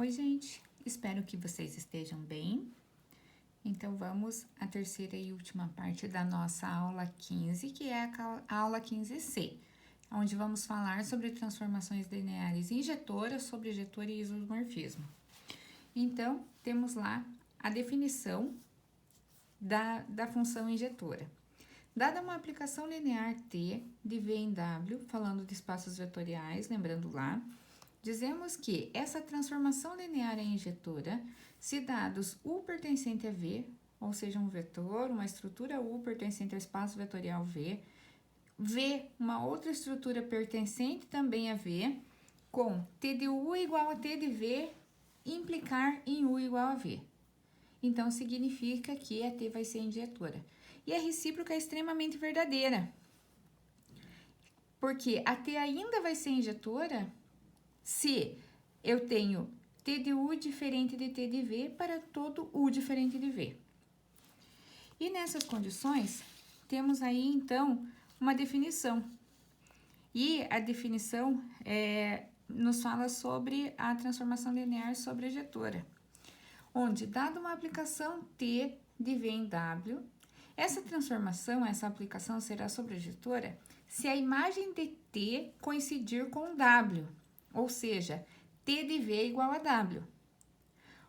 Oi, gente, espero que vocês estejam bem. Então, vamos à terceira e última parte da nossa aula 15, que é a aula 15C, onde vamos falar sobre transformações lineares injetora, sobrejetora e isomorfismo. Então, temos lá a definição da função injetora. Dada uma aplicação linear T de V em W, falando de espaços vetoriais, lembrando lá, dizemos que essa transformação linear é injetora se dados U pertencente a V, ou seja, um vetor, uma estrutura U pertencente ao espaço vetorial V, V, uma outra estrutura pertencente também a V, com T de U igual a T de V, implicar em U igual a V. Então, significa que a T vai ser injetora. E a recíproca é extremamente verdadeira, porque a T ainda vai ser injetora se eu tenho T de U diferente de T de V para todo U diferente de V. E nessas condições, temos aí, então, uma definição. E a definição nos fala sobre a transformação linear sobrejetora, onde, dada uma aplicação T de V em W, essa transformação, essa aplicação será sobrejetora se a imagem de T coincidir com W, ou seja, T de V igual a W.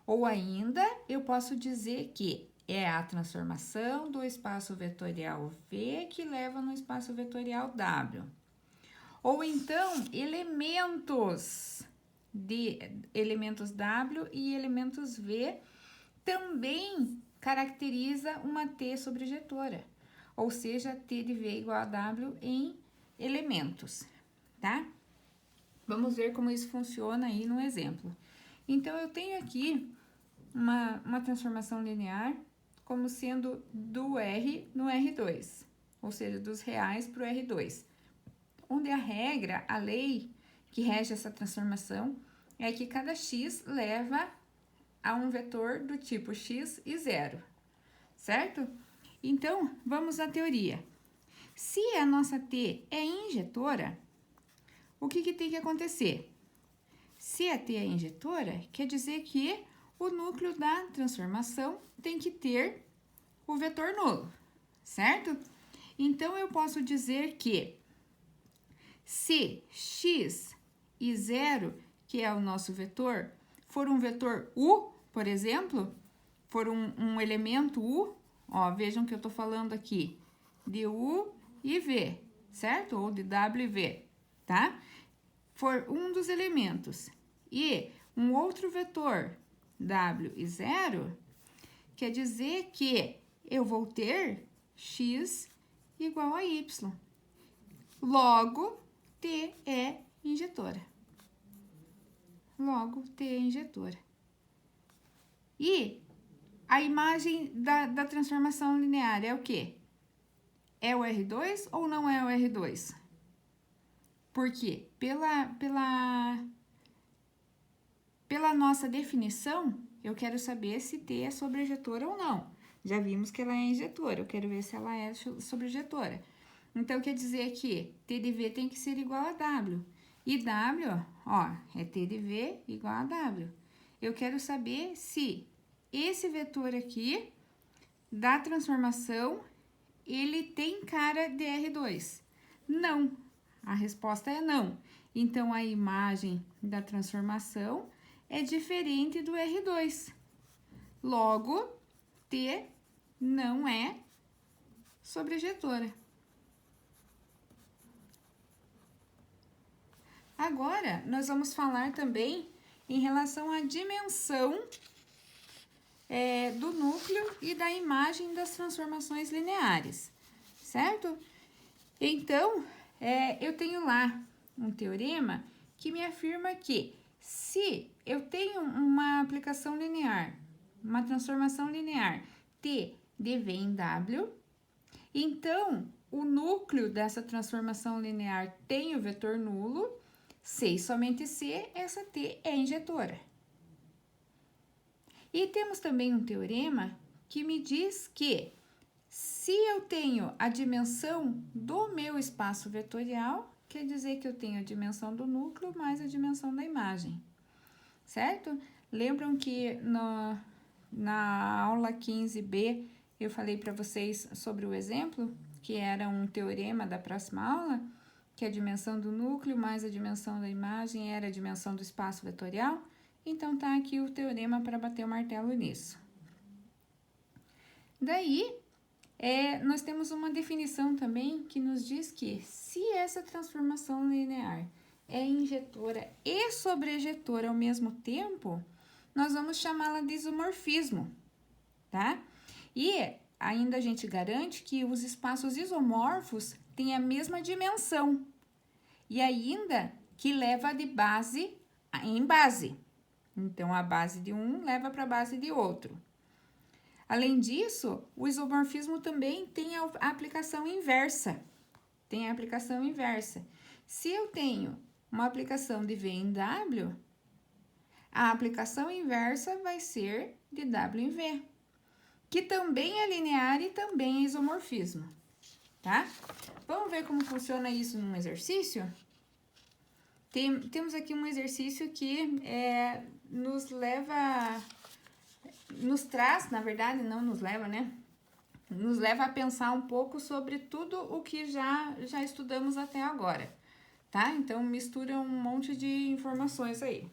Ou ainda, eu posso dizer que é a transformação do espaço vetorial V que leva no espaço vetorial W. Ou então, elementos W e elementos V também caracteriza uma T sobrejetora, ou seja, T de V igual a W em elementos, tá? Vamos ver como isso funciona aí no exemplo. Então, eu tenho aqui uma transformação linear como sendo do R no R2, ou seja, dos reais para o R2, onde a regra, a lei que rege essa transformação é que cada x leva a um vetor do tipo x e 0, certo? Então, vamos à teoria. Se a nossa T é injetora, o que tem que acontecer? Se a T é injetora, quer dizer que o núcleo da transformação tem que ter o vetor nulo, certo? Então, eu posso dizer que se x e 0, que é o nosso vetor, for um vetor U, por exemplo, for um elemento U, ó, vejam que eu tô falando aqui de U e V, certo? Ou de W e V, tá? For um dos elementos e um outro vetor W e 0, quer dizer que eu vou ter x igual a y. Logo, T é injetora. Logo, T é injetora. E a imagem da transformação linear é o quê? É o R2 ou não é o R2? Por quê? Pela nossa definição, eu quero saber se T é sobrejetora ou não. Já vimos que ela é injetora, eu quero ver se ela é sobrejetora. Então, quer dizer que T de V tem que ser igual a W. E W, ó, é T de V igual a W. Eu quero saber se esse vetor aqui, da transformação, ele tem cara de R2. Não. A resposta é não. Então, a imagem da transformação é diferente do R2. Logo, T não é sobrejetora. Agora, nós vamos falar também em relação à dimensão do núcleo e da imagem das transformações lineares, certo? Então, eu tenho lá um teorema que me afirma que se eu tenho uma aplicação linear, uma transformação linear T de V em W, então o núcleo dessa transformação linear tem o vetor nulo, se e somente se essa T é injetora. E temos também um teorema que me diz que se eu tenho a dimensão do meu espaço vetorial, quer dizer que eu tenho a dimensão do núcleo mais a dimensão da imagem. certo? Lembram que na aula 15B eu falei para vocês sobre o exemplo, que era um teorema da próxima aula, que a dimensão do núcleo mais a dimensão da imagem era a dimensão do espaço vetorial? Então, tá aqui o teorema para bater o martelo nisso. Daí, nós temos uma definição também que nos diz que se essa transformação linear é injetora e sobrejetora ao mesmo tempo, nós vamos chamá-la de isomorfismo, tá? E ainda a gente garante que os espaços isomorfos têm a mesma dimensão e ainda que leva de base em base. Então, a base de um leva para a base de outro. Além disso, o isomorfismo também tem a aplicação inversa. Se eu tenho uma aplicação de V em W, a aplicação inversa vai ser de W em V, que também é linear e também é isomorfismo, tá? Vamos ver como funciona isso num exercício? Temos aqui um exercício que nos traz, na verdade, não nos leva, né? Nos leva a pensar um pouco sobre tudo o que já estudamos até agora, tá? Então, mistura um monte de informações aí.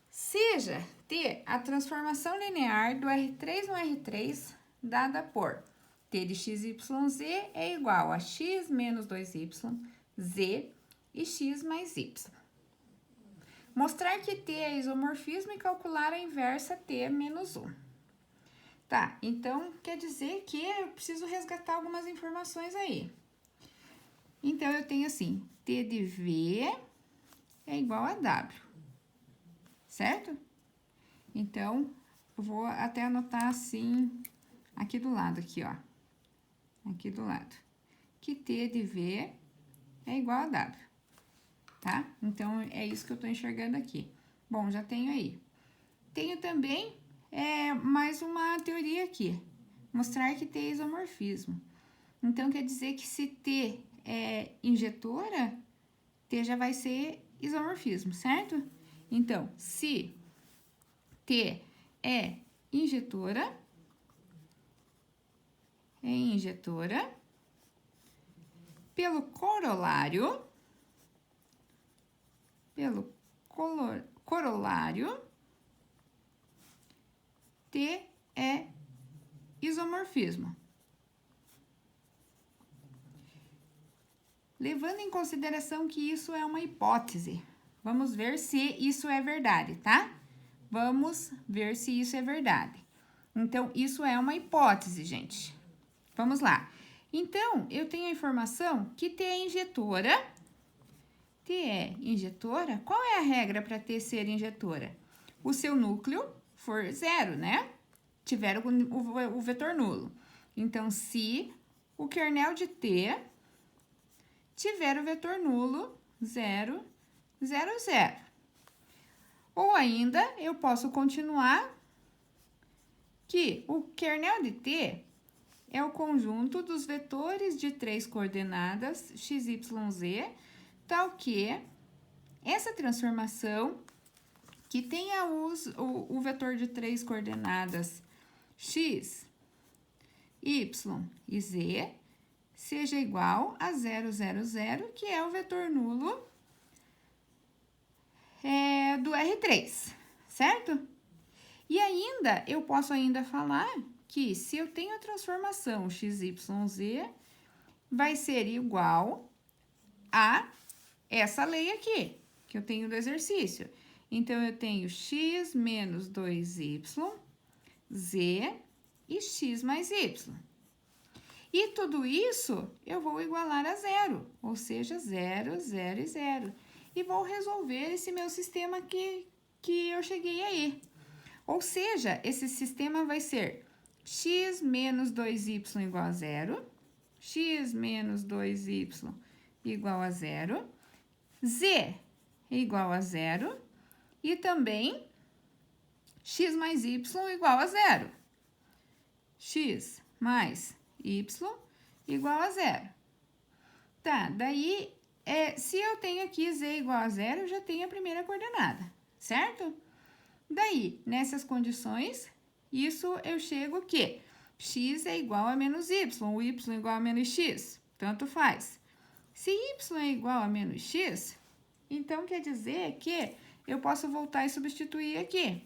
Seja T a transformação linear do R3 no R3 dada por T de XYZ é igual a x menos 2y, z e x mais y. Mostrar que T é isomorfismo e calcular a inversa T menos 1. Tá, então quer dizer que eu preciso resgatar algumas informações aí. Então, eu tenho assim, T de V é igual a W, certo? Então, eu vou até anotar assim, aqui do lado, aqui, ó. Aqui do lado. Que T de V é igual a W, tá? Então, é isso que eu tô enxergando aqui. Bom, já tenho aí. Tenho também mais uma teoria aqui. Mostrar que T é isomorfismo. Então, quer dizer que se T é injetora, T já vai ser isomorfismo, certo? Então, se T é injetora, pelo corolário, T é isomorfismo. Levando em consideração que isso é uma hipótese, vamos ver se isso é verdade, tá? Vamos ver se isso é verdade. Então, isso é uma hipótese, gente. Vamos lá. Então, eu tenho a informação que T é injetora. T é injetora? Qual é a regra para T ser injetora? O seu núcleo for zero, né? Tiver o vetor nulo. Então, se o kernel de T tiver o vetor nulo 0, 0, 0. Ou ainda, eu posso continuar que o kernel de T é o conjunto dos vetores de 3 coordenadas x, y, z, tal que essa transformação que tenha o vetor de 3 coordenadas x, y e z seja igual a 0, 0, 0, que é o vetor nulo do R3, certo? E ainda, eu posso ainda falar que se eu tenho a transformação x, y, z, vai ser igual a essa lei aqui, que eu tenho do exercício. Então, eu tenho x menos 2y, z e x mais y. E tudo isso eu vou igualar a zero, ou seja, 0, 0 e 0. E vou resolver esse meu sistema que eu cheguei aí. Ou seja, esse sistema vai ser x menos 2y igual a 0, x menos 2y igual a 0, z igual a 0 e também x mais y igual a 0. X mais y igual a 0. Tá, daí, se eu tenho aqui z igual a 0, eu já tenho a primeira coordenada, certo? Daí, nessas condições, isso eu chego que x é igual a menos y, ou y é igual a menos x, tanto faz. Se y é igual a menos x, então quer dizer que eu posso voltar e substituir aqui.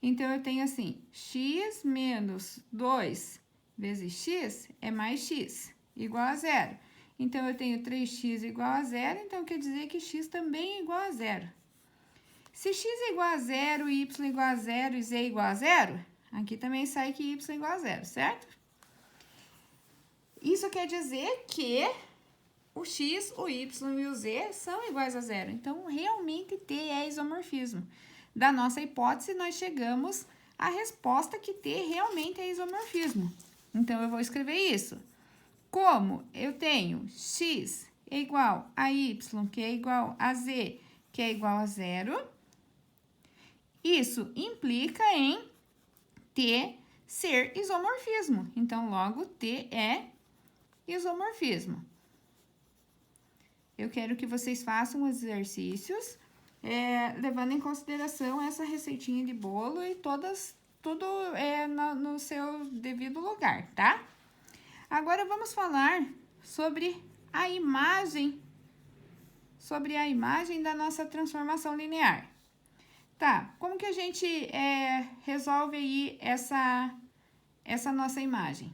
Então, eu tenho assim, x menos 2 vezes x é mais x, igual a zero. Então, eu tenho 3x igual a zero, então quer dizer que x também é igual a zero. Se x é igual a zero, y é igual a zero e z é igual a zero, aqui também sai que y é igual a zero, certo? Isso quer dizer que o x, o y e o z são iguais a zero. Então, realmente T é isomorfismo. Da nossa hipótese, nós chegamos à resposta que T realmente é isomorfismo. Então, eu vou escrever isso. Como eu tenho x é igual a y, que é igual a z, que é igual a zero, isso implica em T ser isomorfismo. Então, logo, T é isomorfismo. Eu quero que vocês façam os exercícios, levando em consideração essa receitinha de bolo e tudo no seu devido lugar, tá? Agora, vamos falar sobre a imagem da nossa transformação linear. Tá, como que a gente resolve aí essa nossa imagem?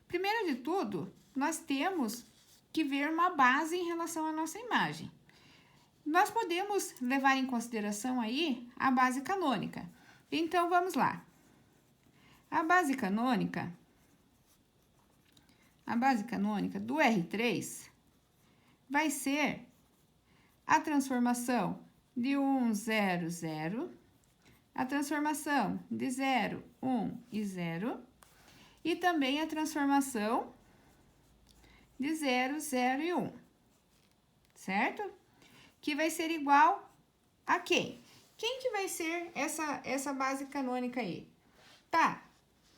Primeiro de tudo, nós temos que ver uma base em relação à nossa imagem. Nós podemos levar em consideração aí a base canônica. Então, vamos lá. A base canônica do R3 vai ser a transformação de 1, 0, 0, a transformação de 0, 1 e 0, e também a transformação de 0, 0 e 1, certo? Que vai ser igual a quem? Quem que vai ser essa base canônica aí? Tá,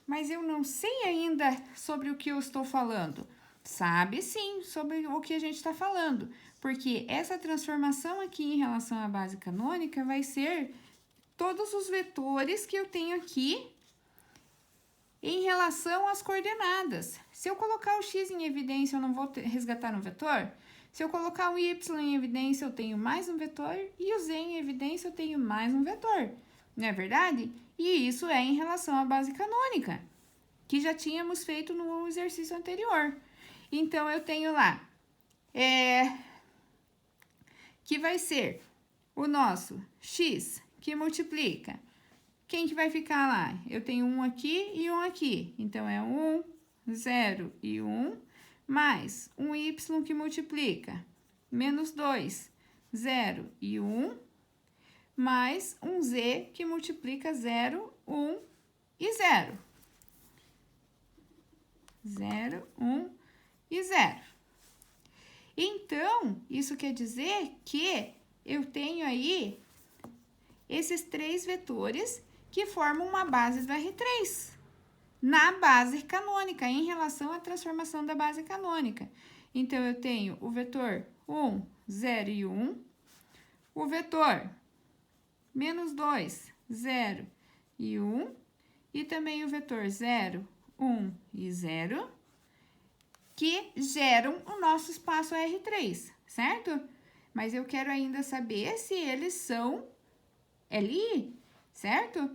mas eu não sei ainda sobre o que eu estou falando. Sabe sim sobre o que a gente está falando, porque essa transformação aqui em relação à base canônica vai ser todos os vetores que eu tenho aqui em relação às coordenadas. Se eu colocar o x em evidência, eu não vou resgatar um vetor? Se eu colocar o y em evidência, eu tenho mais um vetor, e o z em evidência, eu tenho mais um vetor. Não é verdade? E isso é em relação à base canônica, que já tínhamos feito no exercício anterior. Então, eu tenho lá, que vai ser o nosso x, que multiplica. Quem que vai ficar lá? Eu tenho um aqui e um aqui. Então, é 1, 0 e 1, mais um y que multiplica. Menos 2, 0 e 1, mais um z que multiplica 0, 1 e 0. 0, 1 e 0. Então, isso quer dizer que eu tenho aí esses três vetores que formam uma base do R3, na base canônica, em relação à transformação da base canônica. Então, eu tenho o vetor 1, 0 e 1, o vetor menos 2, 0 e 1, e também o vetor 0, 1 e 0, que geram o nosso espaço R3, certo? Mas eu quero ainda saber se eles são LI, certo?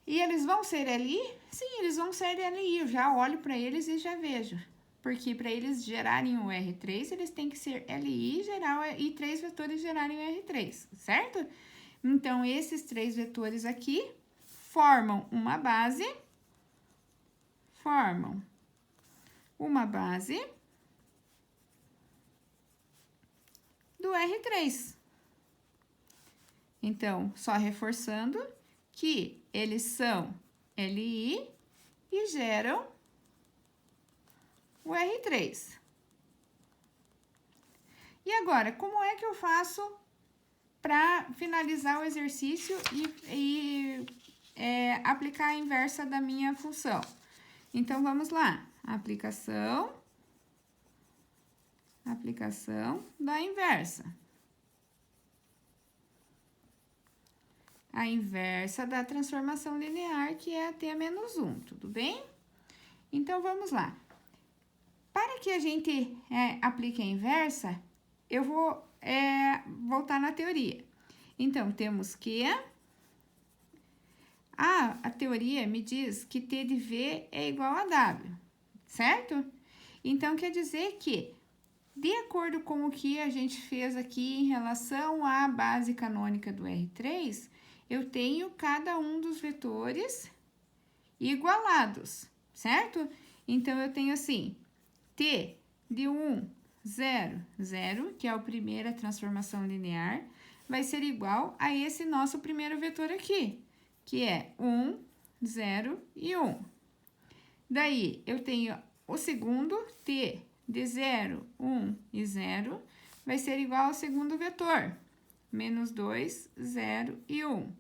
E eles vão ser LI? Sim, eles vão ser LI. Eu já olho para eles e já vejo. Porque para eles gerarem o R3, eles têm que ser LI e três vetores gerarem o R3, certo? Então, esses três vetores aqui formam uma base do R3. Então, só reforçando que eles são LI e geram o R3. E agora, como é que eu faço para finalizar o exercício e aplicar a inversa da minha função? Então, vamos lá. Aplicação da inversa. a inversa da transformação linear, que é a t menos 1, tudo bem? Então, vamos lá. Para que a gente aplique a inversa, eu vou voltar na teoria. Então, temos que... a teoria me diz que t de v é igual a w, certo? Então, quer dizer que, de acordo com o que a gente fez aqui em relação à base canônica do R3, eu tenho cada um dos vetores igualados, certo? Então, eu tenho assim, t de 1, 0, 0, que é a primeira transformação linear, vai ser igual a esse nosso primeiro vetor aqui, que é 1, 0 e 1. Daí, eu tenho o segundo, t de 0, 1 e 0, vai ser igual ao segundo vetor, menos 2, 0 e 1.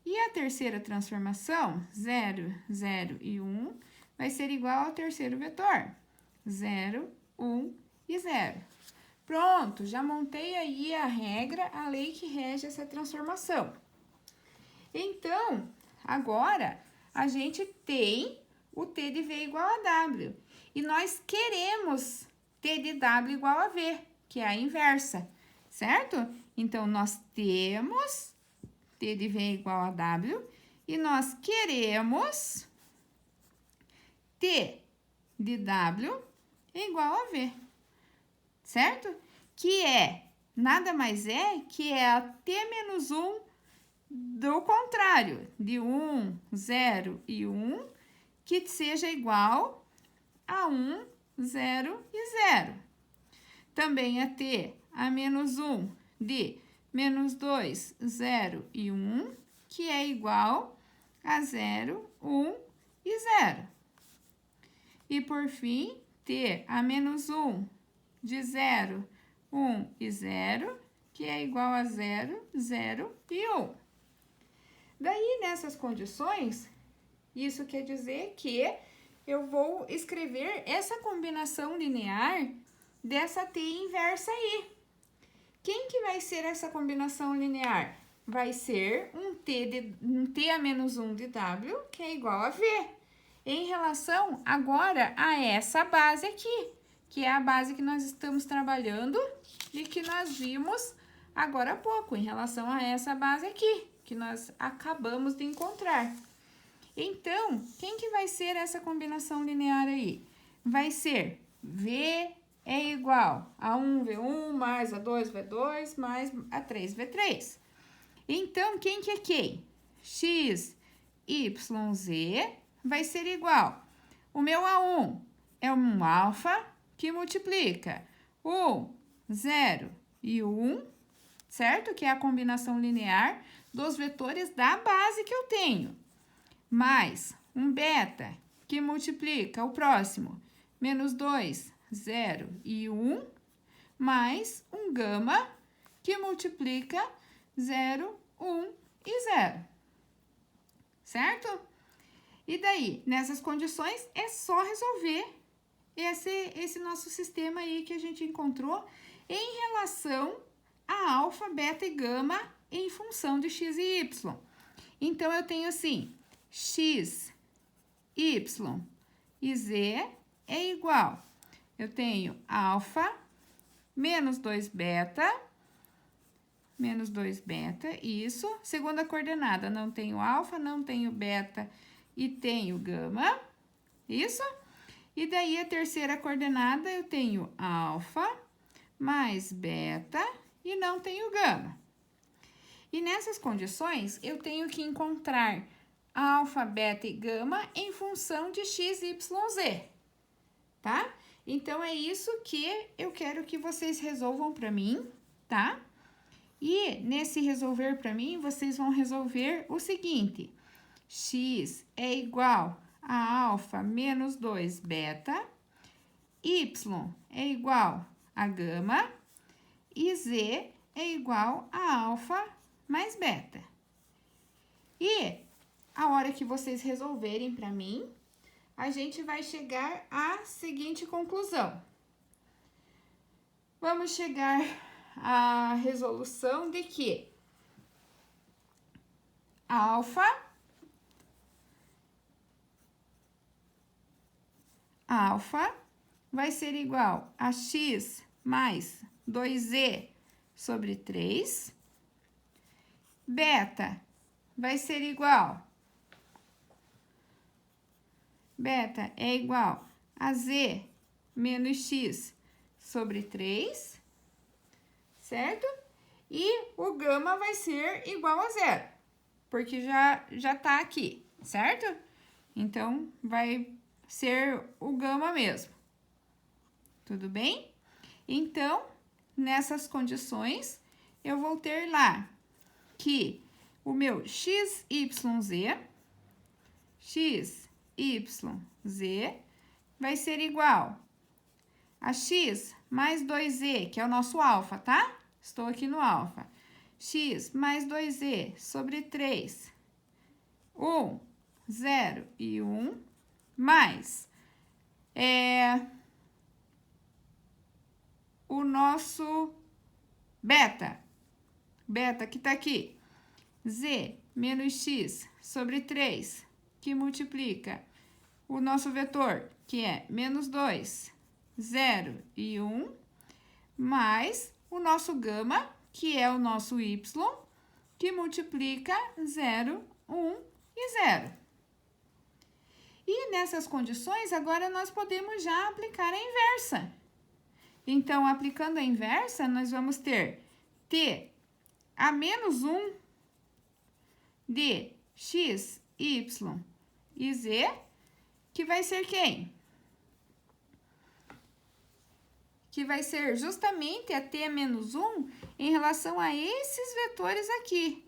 E a terceira transformação, 0, 0 e 1, vai ser igual ao terceiro vetor, 0, 1 e 0. Pronto, já montei aí a regra, a lei que rege essa transformação. Então, agora, a gente tem o t de v igual a w. E nós queremos t de w igual a v, que é a inversa, certo? Então, nós temos t de v igual a w e nós queremos t de w igual a v, certo? Que nada mais é que a t menos 1 do contrário, de 1, 0 e 1, que seja igual a 1, 0 e 0. Também a t a menos 1 de menos 2, 0 e 1, que é igual a 0, 1 e 0. E, por fim, t a menos 1 de 0, 1 e 0, que é igual a 0, 0 e 1. Daí, nessas condições, isso quer dizer que eu vou escrever essa combinação linear dessa t inversa aí. Quem que vai ser essa combinação linear? Vai ser um t a menos 1 de w, que é igual a v, em relação agora a essa base aqui, que é a base que nós estamos trabalhando e que nós vimos agora há pouco, em relação a essa base aqui, que nós acabamos de encontrar. Então, quem que vai ser essa combinação linear aí? Vai ser v é igual a 1v1 mais a 2v2 mais a 3v3. Então, quem que é quem? X, Y, Z vai ser igual. O meu A1 é um alfa que multiplica 1, 0 e 1, certo? Que é a combinação linear dos vetores da base que eu tenho. Mais um beta que multiplica o próximo, menos 2, 0 e 1, mais um gama que multiplica 0, 1 e 0, certo? E daí, nessas condições, é só resolver esse nosso sistema aí que a gente encontrou em relação a alfa, beta e gama em função de x e y. Então, eu tenho assim, x, y e z é igual. Eu tenho alfa menos 2 beta, isso. Segunda coordenada, não tenho alfa, não tenho beta e tenho gama, isso. E daí, a terceira coordenada, eu tenho alfa mais beta e não tenho gama. E nessas condições, eu tenho que encontrar alfa, beta e gama em função de x, y, z, tá? Então, é isso que eu quero que vocês resolvam para mim, tá? E nesse resolver para mim, vocês vão resolver o seguinte: x é igual a alfa menos 2 beta, y é igual a gama e z é igual a alfa mais beta. E a hora que vocês resolverem para mim, a gente vai chegar à seguinte conclusão. Vamos chegar à resolução de que alfa vai ser igual a x mais 2e sobre 3. Beta vai ser igual, beta é igual a z menos x sobre 3, certo? E o gama vai ser igual a zero, porque já tá aqui, certo? Então, vai ser o gama mesmo. Tudo bem? Então, nessas condições, eu vou ter lá que o meu xyz vai ser igual a x mais 2e, que é o nosso alfa, tá? Estou aqui no alfa. X mais 2e sobre 3, 1, 0 e 1, mais o nosso beta que tá aqui, z menos x sobre 3, que multiplica o nosso vetor, que é menos 2, 0 e 1, mais o nosso gama, que é o nosso y, que multiplica 0, 1 e 0. E nessas condições, agora nós podemos já aplicar a inversa. Então, aplicando a inversa, nós vamos ter t a menos 1 de x, y e z, que vai ser quem? Que vai ser justamente a t menos 1 em relação a esses vetores aqui.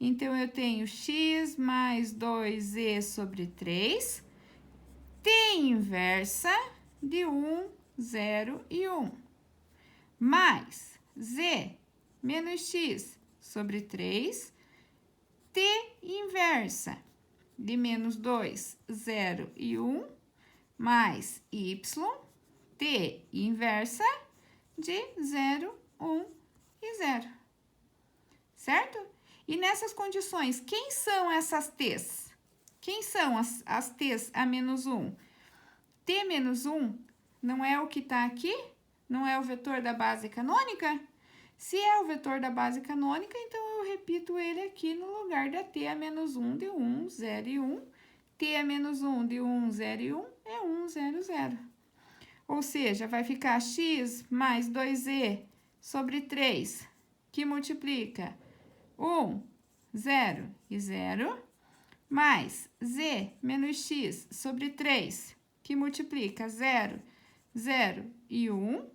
Então, eu tenho x mais 2e sobre 3, t inversa de 1, 0 e 1, mais z menos x sobre 3, t inversa de menos 2, 0 e 1, mais y, t inversa de 0, 1 e 0, certo? E nessas condições, quem são essas t's? Quem são as t's a menos 1? T menos 1 não é o que está aqui? Não é o vetor da base canônica? Se é o vetor da base canônica, então eu repito ele aqui no lugar da t a menos 1 de 1, 0 e 1. T a menos 1 de 1, 0 e 1 é 1, 0, 0. Ou seja, vai ficar x mais 2e sobre 3, que multiplica 1, 0 e 0, mais z menos x sobre 3, que multiplica 0, 0 e 1,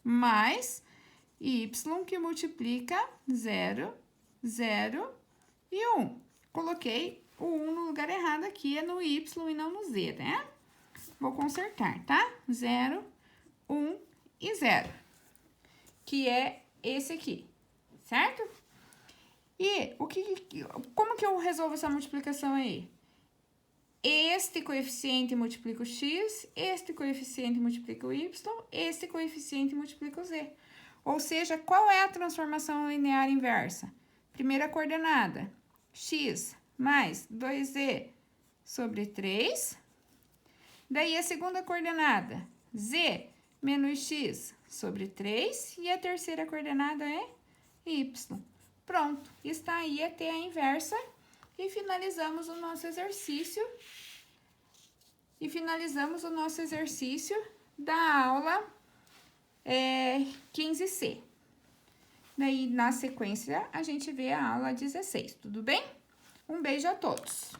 mais y, que multiplica 0, 0 e 1. Coloquei o 1 no lugar errado aqui, é no y e não no z, né? Vou consertar, tá? 0, 1 e 0, que é esse aqui, certo? E como que eu resolvo essa multiplicação aí? Este coeficiente multiplica o x, este coeficiente multiplica o y, este coeficiente multiplica o z. Ou seja, qual é a transformação linear inversa? Primeira coordenada, x mais 2e sobre 3. Daí, a segunda coordenada, z menos x sobre 3. E a terceira coordenada é y. Pronto, está aí a t a inversa. E finalizamos o nosso exercício. Da aula 15C. Daí, na sequência, a gente vê a aula 16, tudo bem? Um beijo a todos!